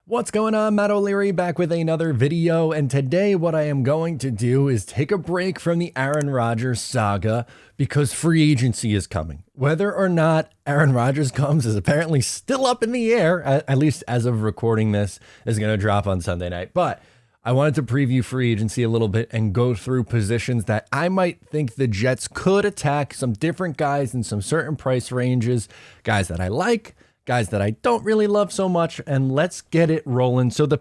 What's going on? Matt O'Leary back with another video, and today what I am going to do is take a break from the Aaron Rodgers saga because free agency is coming. Whether or not Aaron Rodgers comes is apparently still up in the air, at least as of recording this. Is going to drop on Sunday night, but I wanted to preview free agency a little bit and go through positions that I might think the Jets could attack, some different guys in some certain price ranges, guys that I like, guys that I don't really love so much, and let's get it rolling. So the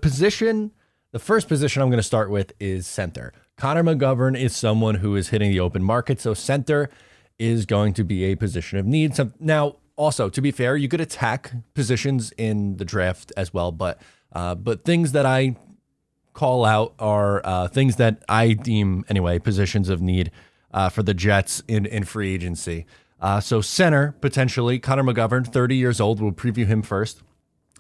first position I'm going to start with is center. Connor McGovern is someone who is hitting the open market, so center is going to be a position of need. So now, also, to be fair, you could attack positions in the draft as well, but things that I call out are things that I deem, anyway, positions of need for the Jets in free agency. So center, potentially, Connor McGovern, 30 years old. We'll preview him first.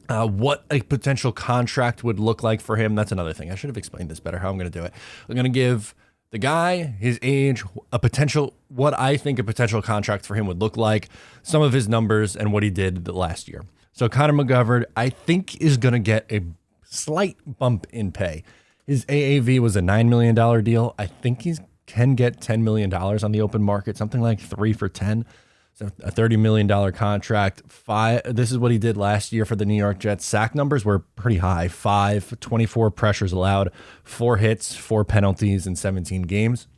What a potential contract would look like for him. That's another thing. I should have explained this better, how I'm going to do it. I'm going to give the guy, his age, what I think a potential contract for him would look like, some of his numbers, and what he did the last year. So Connor McGovern, I think, is going to get a slight bump in pay. His AAV was a $9 million deal. I think he's can get $10 million on the open market, something like 3 for 10. So a $30 million contract. This is what he did last year for the New York Jets. Sack numbers were pretty high. 24 pressures allowed, 4 hits, 4 penalties in 17 games.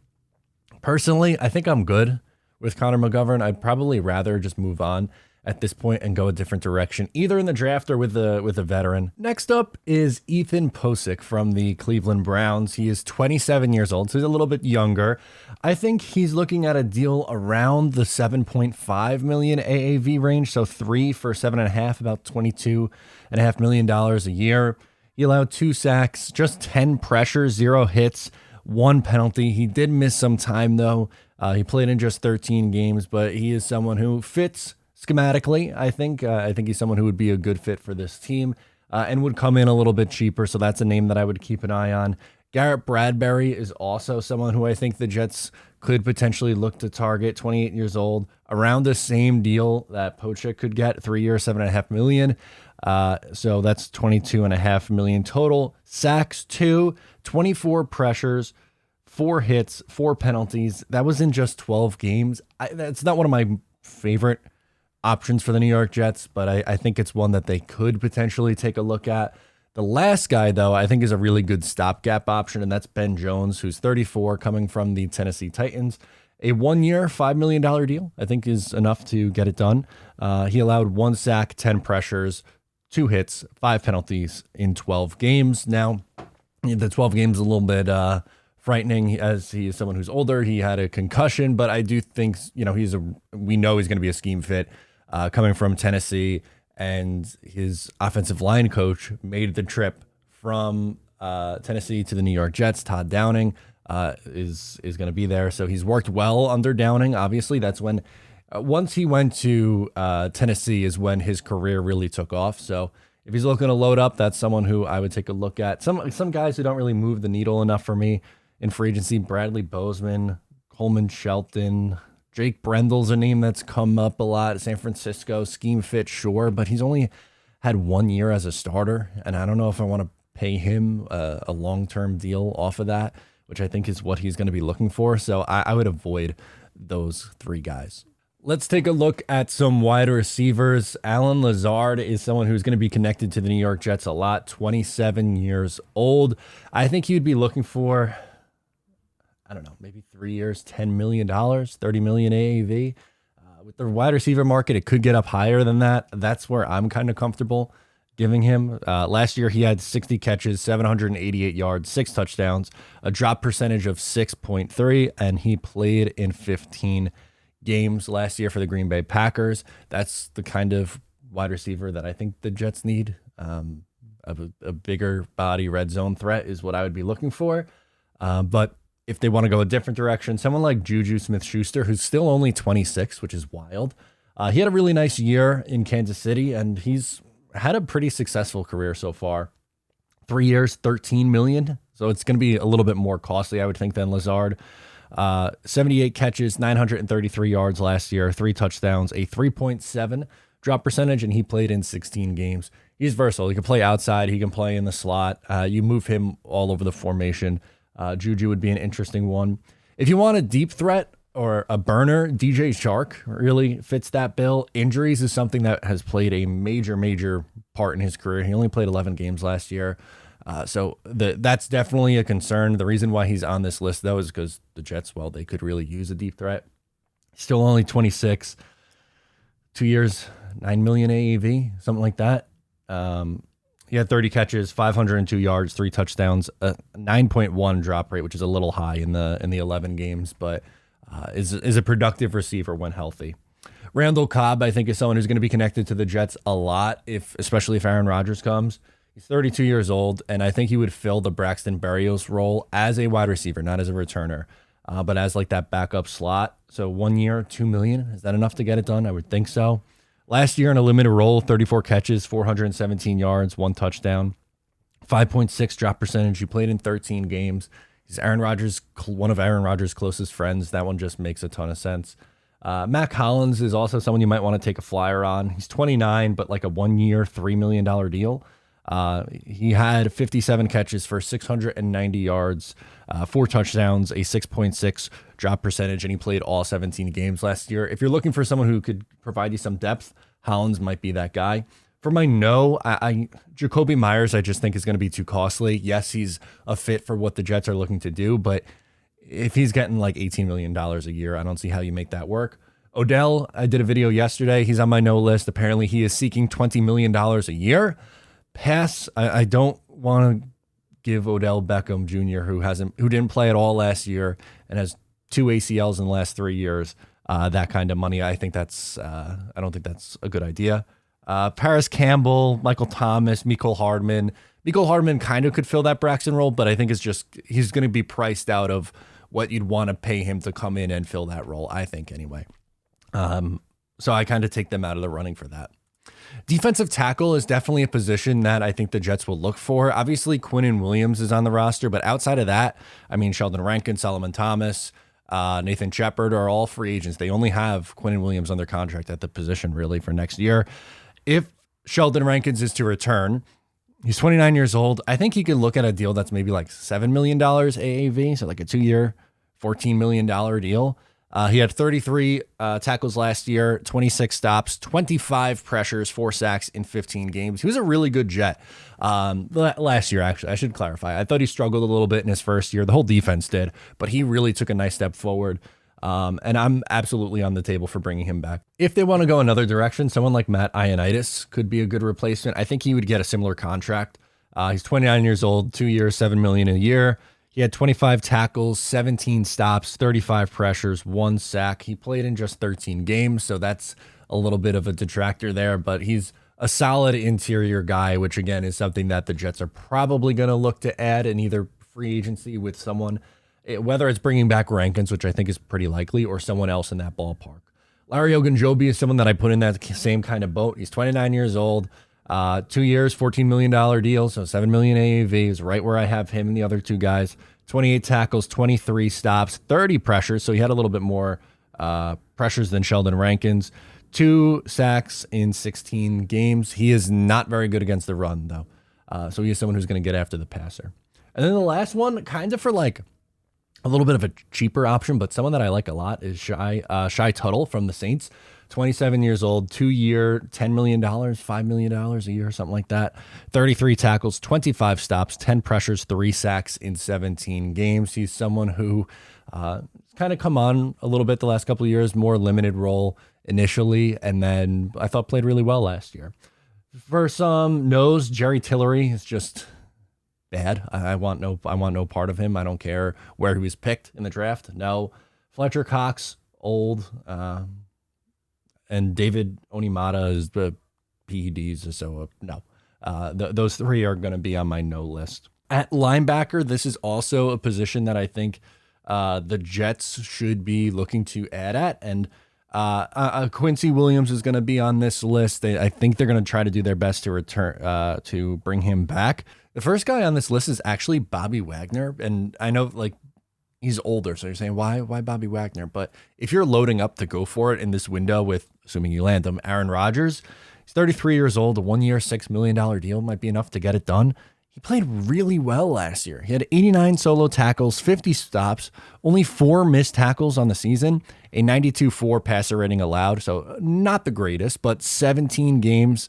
Personally, I think I'm good with Connor McGovern. I'd probably rather just move on at this point and go a different direction, either in the draft or with a veteran. Next up is Ethan Posick from the Cleveland Browns. He is 27 years old, so he's a little bit younger. I think he's looking at a deal around the 7.5 million AAV range, so 3 for 7.5, about $22.5 million a year. He allowed 2 sacks, just 10 pressures, 0 hits, 1 penalty. He did miss some time though. He played in just 13 games, but he is someone who fits schematically. I think he's someone who would be a good fit for this team and would come in a little bit cheaper. So that's a name that I would keep an eye on. Garrett Bradbury is also someone who I think the Jets could potentially look to target. 28 years old, around the same deal that Posick could get, 3 years, $7.5 million. So that's $22.5 million total. Sacks 2, 24 pressures, 4 hits, 4 penalties. That was in just 12 games. That's not one of my favorite options for the New York Jets, but I think it's one that they could potentially take a look at. The last guy, though, I think is a really good stopgap option, and that's Ben Jones, who's 34, coming from the Tennessee Titans. A 1-year, $5 million deal, I think, is enough to get it done. He allowed 1 sack, 10 pressures, 2 hits, 5 penalties in 12 games. Now, the 12 games is a little bit frightening, as he is someone who's older. He had a concussion, but I do think, we know he's going to be a scheme fit. Coming from Tennessee, and his offensive line coach made the trip from Tennessee to the New York Jets. Todd Downing is going to be there, so he's worked well under Downing. Obviously, that's when once he went to Tennessee is when his career really took off. So if he's looking to load up, that's someone who I would take a look at. Some guys who don't really move the needle enough for me in free agency: Bradley Bozeman, Coleman Shelton. Jake Brendel's a name that's come up a lot. San Francisco, scheme fit, sure, but he's only had 1 year as a starter, and I don't know if I want to pay him a long-term deal off of that, which I think is what he's going to be looking for. So I would avoid those 3 guys. Let's take a look at some wide receivers. Allen Lazard is someone who's going to be connected to the New York Jets a lot, 27 years old. I think he would be looking for, I don't know, maybe 3 years, $10 million, $30 million AAV. With the wide receiver market, it could get up higher than that. That's where I'm kind of comfortable giving him. Last year, he had 60 catches, 788 yards, 6 touchdowns, a drop percentage of 6.3, and he played in 15 games last year for the Green Bay Packers. That's the kind of wide receiver that I think the Jets need. A bigger body red zone threat is what I would be looking for. But if they want to go a different direction, someone like Juju Smith-Schuster, who's still only 26, which is wild. He had a really nice year in Kansas City, and he's had a pretty successful career so far. 3 years, $13 million. So it's going to be a little bit more costly, I would think, than Lazard. 78 catches, 933 yards last year, 3 touchdowns, a 3.7 drop percentage, and he played in 16 games. he's versatile. He can play outside. He can play in the slot. You move him all over the formation. Juju would be an interesting one. If you want a deep threat or a burner, DJ Shark really fits that bill. Injuries is something that has played a major part in his career. He only played 11 games last year. So that's definitely a concern. The reason why he's on this list, though, is because the Jets, well, they could really use a deep threat. Still only 26, 2 years, $9 million AAV, something like that. He had 30 catches, 502 yards, 3 touchdowns, a 9.1 drop rate, which is a little high in the 11 games, but is a productive receiver when healthy. Randall Cobb, I think, is someone who's going to be connected to the Jets a lot, especially if Aaron Rodgers comes. He's 32 years old, and I think he would fill the Braxton Berrios role as a wide receiver, not as a returner, but as like that backup slot. So 1 year, $2 million. Is that enough to get it done? I would think so. Last year in a limited role, 34 catches, 417 yards, 1 touchdown, 5.6 drop percentage. He played in 13 games. He's Aaron Rodgers, one of Aaron Rodgers' closest friends. That one just makes a ton of sense. Mac Hollins is also someone you might want to take a flyer on. He's 29, but like a 1 year, $3 million deal. He had 57 catches for 690 yards, 4 touchdowns, a 6.6 drop percentage, and he played all 17 games last year. If you're looking for someone who could provide you some depth, Hollins might be that guy. For my no, Jacoby Myers, I just think is going to be too costly. Yes, he's a fit for what the Jets are looking to do, but if he's getting like $18 million a year, I don't see how you make that work. Odell, I did a video yesterday. He's on my no list. Apparently, he is seeking $20 million a year. Pass. I don't want to give Odell Beckham Jr., who didn't play at all last year and has 2 ACLs in the last 3 years, that kind of money. I think I don't think that's a good idea. Paris Campbell, Michael Thomas, Mecole Hardman. Mecole Hardman kind of could fill that Braxton role, but I think he's going to be priced out of what you'd want to pay him to come in and fill that role, I think, anyway. So I kind of take them out of the running for that. Defensive tackle is definitely a position that I think the Jets will look for. Obviously, Quinnen Williams is on the roster, but outside of that, I mean, Sheldon Rankin, Solomon Thomas, Nathan Shepard are all free agents. They only have Quinnen Williams under contract at the position, really, for next year. If Sheldon Rankins is to return, he's 29 years old. I think he could look at a deal that's maybe like $7 million AAV, so like a 2-year, $14 million deal. He had 33 tackles last year, 26 stops, 25 pressures, 4 sacks in 15 games. He was a really good Jet last year, actually. I should clarify. I thought he struggled a little bit in his first year. The whole defense did, but he really took a nice step forward. And I'm absolutely on the table for bringing him back. If they want to go another direction, someone like Matt Ioannidis could be a good replacement. I think he would get a similar contract. He's 29 years old, 2 years, $7 million a year. He had 25 tackles, 17 stops, 35 pressures, 1 sack. He played in just 13 games, so that's a little bit of a detractor there, but he's a solid interior guy, which again is something that the Jets are probably going to look to add in either free agency with someone, whether it's bringing back Rankins, which I think is pretty likely, or someone else in that ballpark. Larry Ogunjobi is someone that I put in that same kind of boat. He's 29 years old. 2 years, $14 million deal, so $7 million AAV is right where I have him and the other 2 guys. 28 tackles, 23 stops, 30 pressures, so he had a little bit more pressures than Sheldon Rankins. 2 sacks in 16 games. He is not very good against the run, though, so he is someone who's going to get after the passer. And then the last one, kind of for like a little bit of a cheaper option, but someone that I like a lot is Shy Tuttle from the Saints. 27 years old, 2-year, $10 million, $5 million a year, something like that. 33 tackles, 25 stops, 10 pressures, 3 sacks in 17 games. He's someone who kind of come on a little bit the last couple of years, more limited role initially, and then I thought played really well last year. For some no's, Jerry Tillery is just bad. I want no part of him. I don't care where he was picked in the draft. No. Fletcher Cox, old. And David Onimata is the PEDs, so no. Those 3 are going to be on my no list. At linebacker, this is also a position that I think the Jets should be looking to add at, and Quincy Williams is going to be on this list. I think they're going to try to do their best to return to bring him back. The first guy on this list is actually Bobby Wagner, and I know like he's older, so you're saying why Bobby Wagner? But if you're loading up to go for it in this window with, assuming you land him, Aaron Rodgers, He's 33 years old. A 1 year, $6 million deal might be enough to get it done. He played really well last year. He had 89 solo tackles, 50 stops, only 4 missed tackles on the season, a 92.4 passer rating allowed. So not the greatest, but 17 games.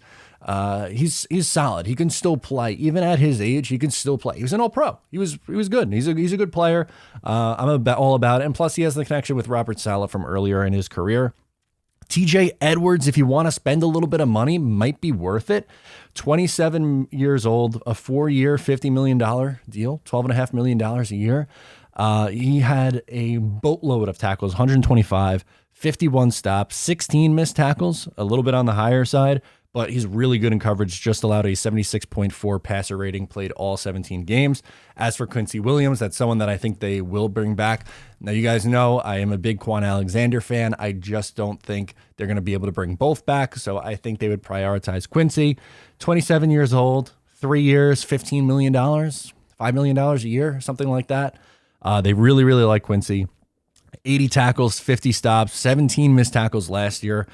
He's solid. He can still play. Even at his age, he can still play. He was an all-pro. He was good. He's a good player. I'm all about it. And plus, he has the connection with Robert Saleh from earlier in his career. TJ Edwards, if you want to spend a little bit of money, might be worth it. 27 years old, a 4-year, $50 million deal, $12.5 million a year. He had a boatload of tackles, 125, 51 stops, 16 missed tackles, a little bit on the higher side, but he's really good in coverage, just allowed a 76.4 passer rating, played all 17 games. As for Quincy Williams, that's someone that I think they will bring back. Now, you guys know I am a big Quan Alexander fan. I just don't think they're going to be able to bring both back, so I think they would prioritize Quincy. 27 years old, 3 years, $15 million, $5 million a year, something like that. They really, really like Quincy. 80 tackles, 50 stops, 17 missed tackles last year.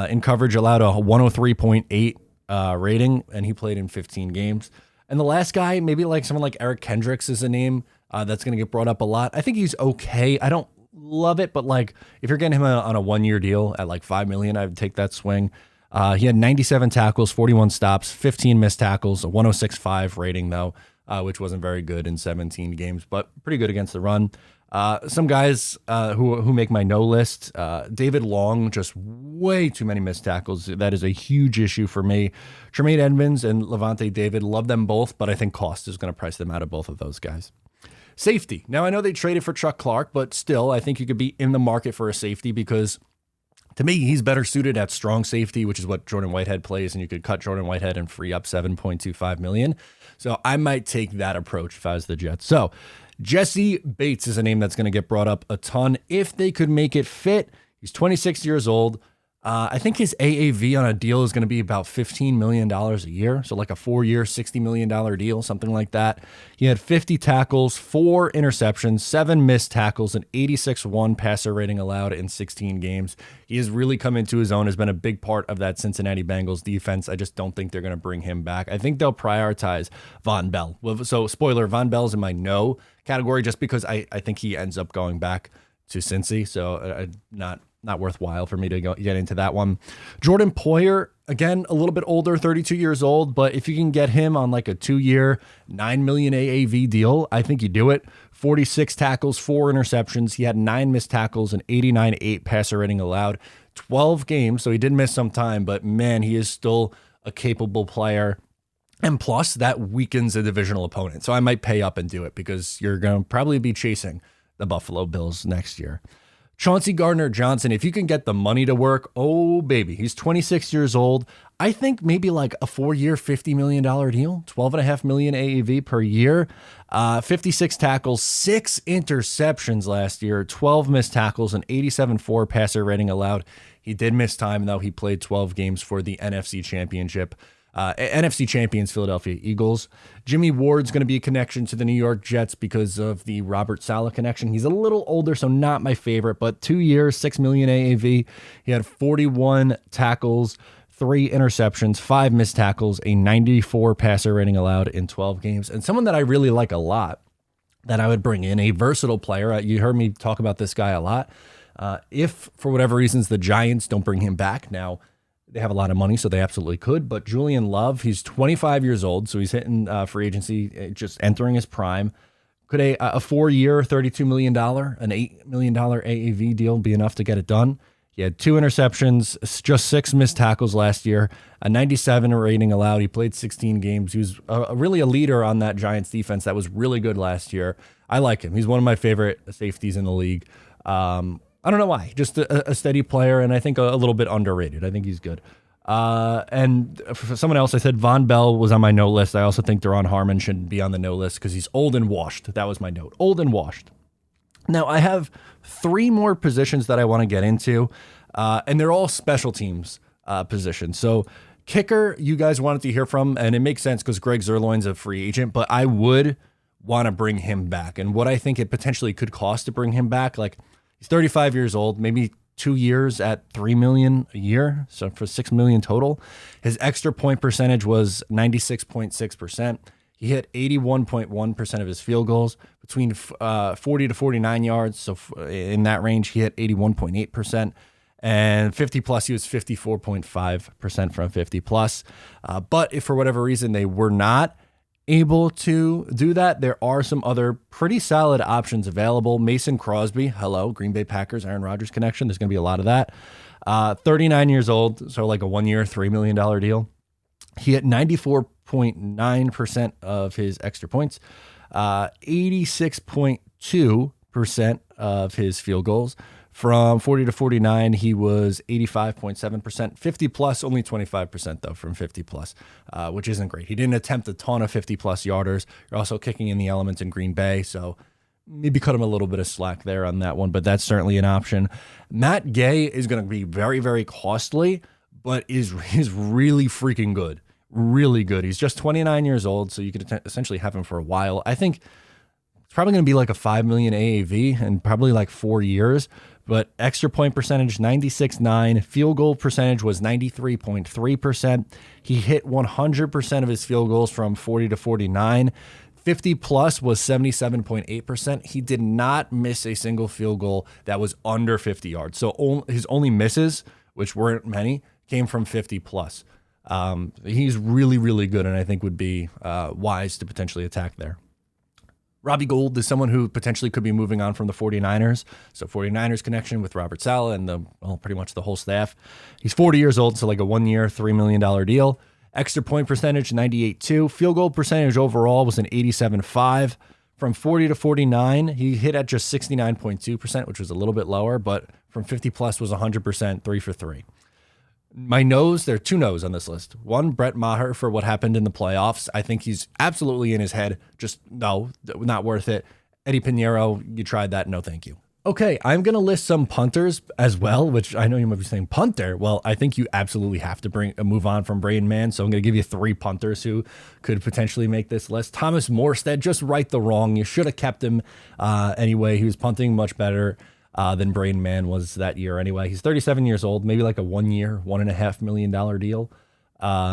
In coverage, allowed a 103.8 rating, and he played in 15 games. And the last guy, maybe like someone like Eric Kendricks is a name that's going to get brought up a lot. I think he's okay. I don't love it, but like if you're getting him on a 1-year deal at like $5 million, I would take that swing. He had 97 tackles, 41 stops, 15 missed tackles, a 106.5 rating though, which wasn't very good in 17 games, but pretty good against the run. Some guys who make my no list, David Long, just way too many missed tackles. That is a huge issue for me. Tremaine Edmonds and Levante David, love them both, but I think cost is going to price them out of both of those guys. Safety. Now, I know they traded for Chuck Clark, but still, I think you could be in the market for a safety because to me, he's better suited at strong safety, which is what Jordan Whitehead plays, and you could cut Jordan Whitehead and free up $7.25 million. So I might take that approach if I was the Jets. So Jesse Bates is a name that's going to get brought up a ton if they could make it fit. He's 26 years old. I think his AAV on a deal is going to be about $15 million a year. So like a 4-year, $60 million deal, something like that. He had 50 tackles, 4 interceptions, 7 missed tackles, an 86.1 passer rating allowed in 16 games. He has really come into his own, has been a big part of that Cincinnati Bengals defense. I just don't think they're going to bring him back. I think they'll prioritize Von Bell. So spoiler, Von Bell's in my no category just because I think he ends up going back to Cincy. So not worthwhile for me to get into that one. Jordan Poyer, again, a little bit older, 32 years old, but if you can get him on like a 2-year, $9 million AAV deal, I think you do it. 46 tackles, 4 interceptions. He had 9 missed tackles, and 89.8 passer rating allowed. 12 games, so he did miss some time, but man, he is still a capable player. And plus, that weakens a divisional opponent. So I might pay up and do it because you're going to probably be chasing the Buffalo Bills next year. Chauncey Gardner-Johnson, if you can get the money to work, oh, baby. He's 26 years old. I think maybe like a 4-year, $50 million deal, $12.5 million AAV per year, 56 tackles, 6 interceptions last year, 12 missed tackles, an 87.4 passer rating allowed. He did miss time, though. He played 12 games for the NFC Championship. NFC champions, Philadelphia Eagles. Jimmy Ward's going to be a connection to the New York Jets because of the Robert Saleh connection. He's a little older, so not my favorite, but 2 years, $6 million AAV. He had 41 tackles, 3 interceptions, 5 missed tackles, a 94 passer rating allowed in 12 games. And someone that I really like a lot that I would bring in, a versatile player. You heard me talk about this guy a lot. If, for whatever reasons, the Giants don't bring him back now, they have a lot of money, so they absolutely could. But Julian Love, he's 25 years old, so he's hitting free agency, just entering his prime. Could a 4-year, $32 million, an $8 million AAV deal be enough to get it done? He had 2 interceptions, just 6 missed tackles last year, a 97 rating allowed. He played 16 games. He was really a leader on that Giants defense that was really good last year. I like him. He's one of my favorite safeties in the league. I don't know why. Just a steady player, and I think a little bit underrated. I think he's good. And for someone else, I said Von Bell was on my no list. I also think Deron Harmon shouldn't be on the no list because he's old and washed. That was my note. Old and washed. Now, I have 3 more positions that I want to get into, and they're all special teams positions. So kicker, you guys wanted to hear from, and it makes sense because Greg Zerloin's a free agent, but I would want to bring him back. And what I think it potentially could cost to bring him back, like, he's 35 years old. Maybe 2 years at $3 million a year, so for $6 million total. His extra point percentage was 96.6%. He hit 81.1% of his field goals between 40 to 49 yards. So in that range, he hit 81.8%. And 50 plus, he was 54.5% from 50 plus. But if for whatever reason they were not able to do that, there are some other pretty solid options available. Mason Crosby, hello, Green Bay Packers, Aaron Rodgers connection. There's going to be a lot of that. 39 years old, so like a 1 year, $3 million deal. He hit 94.9% of his extra points, 86.2% of his field goals. From 40 to 49, he was 85.7%. 50 plus, only 25% though from 50 plus, which isn't great. He didn't attempt a ton of 50 plus yarders. You're also kicking in the elements in Green Bay, so maybe cut him a little bit of slack there on that one, but that's certainly an option. Matt Gay is going to be very, very costly, but is really freaking good. Really good. He's just 29 years old, so you could essentially have him for a while. I think it's probably going to be like a $5 million AAV and probably like 4 years. But extra point percentage, 96.9. Field goal percentage was 93.3%. He hit 100% of his field goals from 40 to 49. 50 plus was 77.8%. He did not miss a single field goal that was under 50 yards. So his only misses, which weren't many, came from 50 plus. He's really, really good, and I think would be wise to potentially attack there. Robbie Gould is someone who potentially could be moving on from the 49ers. So 49ers connection with Robert Saleh and pretty much the whole staff. He's 40 years old, so like a 1 year, $3 million deal. Extra point percentage, 98.2. Field goal percentage overall was an 87.5. From 40 to 49, he hit at just 69.2%, which was a little bit lower, but from 50 plus was 100%, 3 for 3. My nose, there are 2 no's on this list. One, Brett Maher for what happened in the playoffs. I think he's absolutely in his head. Just no, not worth it. Eddie Pinheiro, you tried that. No, thank you. Okay, I'm going to list some punters as well, which I know you might be saying punter. Well, I think you absolutely have to move on from Braden Mann. So I'm going to give you 3 punters who could potentially make this list. Thomas Morstead, just right the wrong. You should have kept him anyway. He was punting much better than Braden Mann was that year anyway. He's 37 years old, maybe like a 1 year, $1.5 million deal.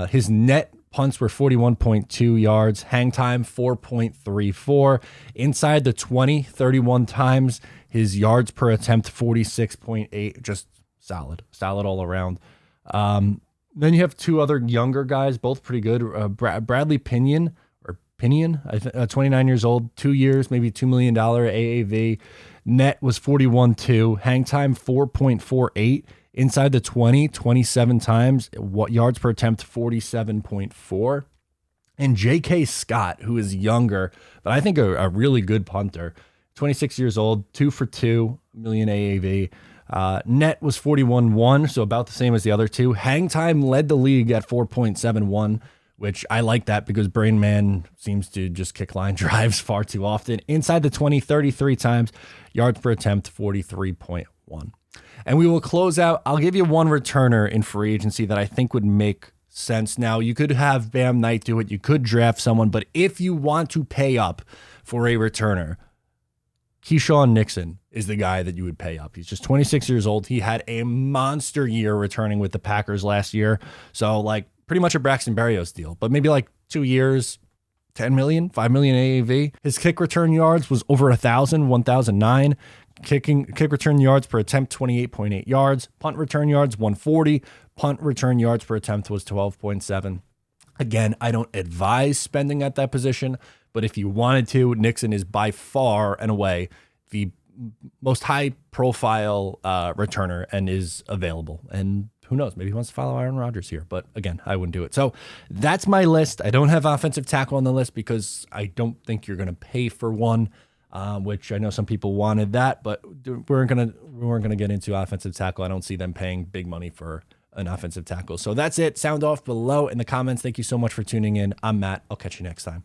His net punts were 41.2 yards, hang time 4.34. Inside the 20, 31 times. His yards per attempt 46.8, just solid all around. Then you have 2 other younger guys, both pretty good. Bradley Pinion, 29 years old, 2 years, maybe $2 million AAV. Net was 41.2, hang time 4.48, inside the 20, 27 times, yards per attempt 47.4. And J.K. Scott, who is younger, but I think a really good punter, 26 years old, 2 for 2 million AAV. Net was 41.1, so about the same as the other 2. Hang time led the league at 4.71, which I like that because Braden Mann seems to just kick line drives far too often. Inside the 20, 33 times, yards per attempt, 43.1. And we will close out. I'll give you 1 returner in free agency that I think would make sense. Now, you could have Bam Knight do it. You could draft someone, but if you want to pay up for a returner, Keyshawn Nixon is the guy that you would pay up. He's just 26 years old. He had a monster year returning with the Packers last year. So, like, pretty much a Braxton Berrios deal, but maybe like 2 years, 10 million, 5 million AAV. His kick return yards was over 1,009. Kick return yards per attempt, 28.8 yards. Punt return yards, 140. Punt return yards per attempt was 12.7. Again, I don't advise spending at that position, but if you wanted to, Nixon is by far and away the most high-profile returner and is available. And who knows? Maybe he wants to follow Aaron Rodgers here. But again, I wouldn't do it. So that's my list. I don't have offensive tackle on the list because I don't think you're going to pay for one, which I know some people wanted that. But we weren't going to get into offensive tackle. I don't see them paying big money for an offensive tackle. So that's it. Sound off below in the comments. Thank you so much for tuning in. I'm Matt. I'll catch you next time.